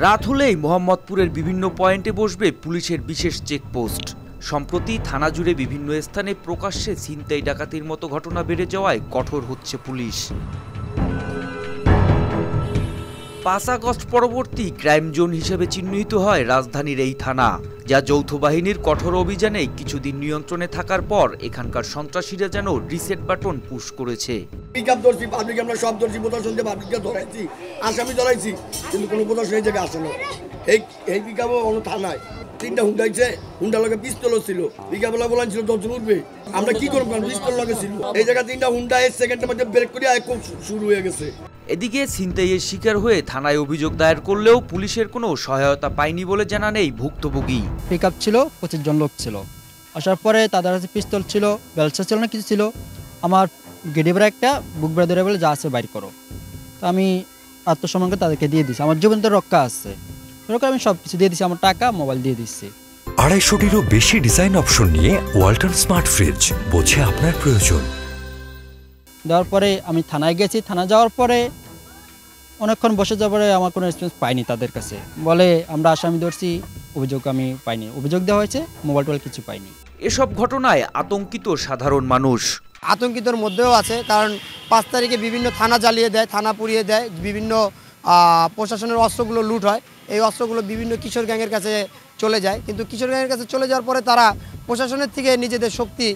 রাত হলেই মোহাম্মদপুরের বিভিন্ন পয়েন্টে বসবে পুলিশের বিশেষ চেকপোস্ট। সম্প্রতি থানা জুড়ে বিভিন্ন স্থানে প্রকাশ্যে ছিনতাই ডাকাতির মতো ঘটনা বেড়ে যাওয়ায় কঠোর হচ্ছে পুলিশ। ৫ আগস্ট পরবর্তী ক্রাইম জোন হিসেবে চিহ্নিত হয় রাজধানীর এই থানা, যা যৌথ বাহিনীর কঠোর অভিযানে কিছুদিন নিয়ন্ত্রণে থাকার পর এখানকার সন্ত্রাসীরা যেন রিসেট বাটন পুশ করেছে। পিকআপ ধরছি, পাবলিক আমরা সব ধরছি, প্রদর্শন দিয়ে পাবলিককে ধরাইছি, আসামি ধরাইছি, কিন্তু কোনো প্রদর্শন এই জায়গায় আসে না। এই পিকআপও অন্য থানায় 3টা হুন্ডাইছে, হুন্ডার লগে পিস্তলও ছিল, পিকআপওয়ালা বলাইছিল 10 জন উঠবে, আমরা কি করবো, পিস্তল লগে ছিল। এই জায়গায় 3টা হুন্ডা 1 সেকেন্ডের মধ্যে ব্রেক করে খুব শুরু হয়ে গেছে। এদিকে ছিনতাইয়ের শিকার হয়ে থানায় অভিযোগ দায়ের করলেও পুলিশের কোনো সহায়তা পায়নি বলে জানান এই ভুক্তভোগী। পিকআপ ছিল, 25 জন লোক ছিল। আসার পরে তাদের কাছে পিস্তল ছিল, বেলচা ছিল না, কিছু ছিল। আমার গেডিবার একটা বুক বেড়ে ধরে বলে যা আছে বাইর করো। তো আমি আত্মসম্মান করে তাদেরকে দিয়ে দিচ্ছি, আমার জীবন তো রক্ষা আছে, আমি সব কিছু দিয়ে দিচ্ছি, আমার টাকা মোবাইল দিয়ে দিচ্ছি। 250-টিরও বেশি ডিজাইন অপশন নিয়ে ওয়ালটন স্মার্ট ফ্রিজ, বোঝে আপনার প্রয়োজন। দেওয়ার পরে আমি থানায় গেছি, থানা যাওয়ার পরে অনেকক্ষণ বসে যাওয়ার পরে আমার কোনো রেসপন্স পাইনি তাদের কাছে। বলে আমরা আসামি ধরছি, অভিযোগ আমি পাইনি, অভিযোগ দেওয়া হয়েছে, মোবাইল টোবাইল কিছু পাইনি। এসব ঘটনায় আতঙ্কিত সাধারণ মানুষ। আতঙ্কিতর মধ্যেও আছে, কারণ 5 তারিখে বিভিন্ন থানা জ্বালিয়ে দেয়, থানা পুড়িয়ে দেয়, বিভিন্ন প্রশাসনের অস্ত্রগুলো লুট হয়। এই অস্ত্রগুলো বিভিন্ন কিশোর গ্যাংয়ের কাছে চলে যায়, কিন্তু কিশোর গ্যাংয়ের কাছে চলে যাওয়ার পরে তারা প্রশাসনের থেকে নিজেদের শক্তি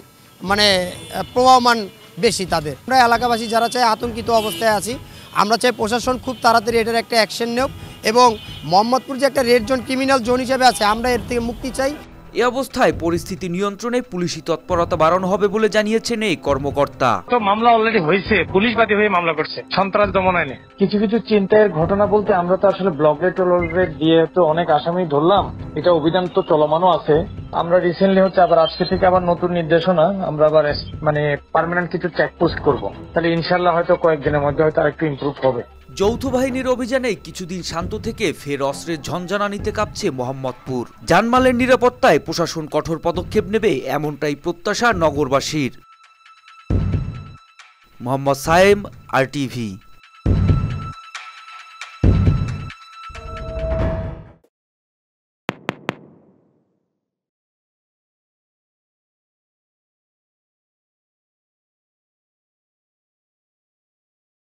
প্রবাহমান বেশি তাদের। আমরা এলাকাবাসী যারা চাই, আতঙ্কিত অবস্থায় আছি, আমরা চাই প্রশাসন খুব তাড়াতাড়ি এটার একটা অ্যাকশন নেব, এবং মোহাম্মদপুর যে একটা রেড জোন, ক্রিমিনাল জোন হিসেবে আছে, আমরা এর থেকে মুক্তি চাই। এ অবস্থায় পরিস্থিতি নিয়ন্ত্রণে পুলিশি তৎপরতা বাড়ানো হবে বলে জানিয়েছেন এই কর্মকর্তা। তো মামলা অলরেডি হয়েছে, পুলিশ বাদী হয়ে মামলা করছে সন্ত্রাস দমন আইনে। কিছু কিছু চিন্তায়ের ঘটনা বলতে আমরা তো আসলে ব্লক রেট দিয়ে তো অনেক আসামি ধরলাম, এটা অভিযান তো চলমানও আছে। আমরা রিসেন্টলি আবার আজকে থেকে আবার নতুন নির্দেশনা, আমরা আবার পার্মানেন্ট কিছু চেকপোস্ট করব, তাহলে ইনশাল্লাহ হয়তো কয়েকদিনের মধ্যে হয়তো আরেকটু ইমপ্রুভ হবে। যৌথ বাহিনীর অভিযানে কিছুদিন শান্ত থেকে ফের অস্ত্রের ঝঞ্ঝানিতে কাঁপছে মোহাম্মদপুর। জানমালের নিরাপত্তায় প্রশাসন কঠোর পদক্ষেপ নেবে, এমনটাই প্রত্যাশা নগরবাসীর। মোহাম্মদ সায়েম, RTV।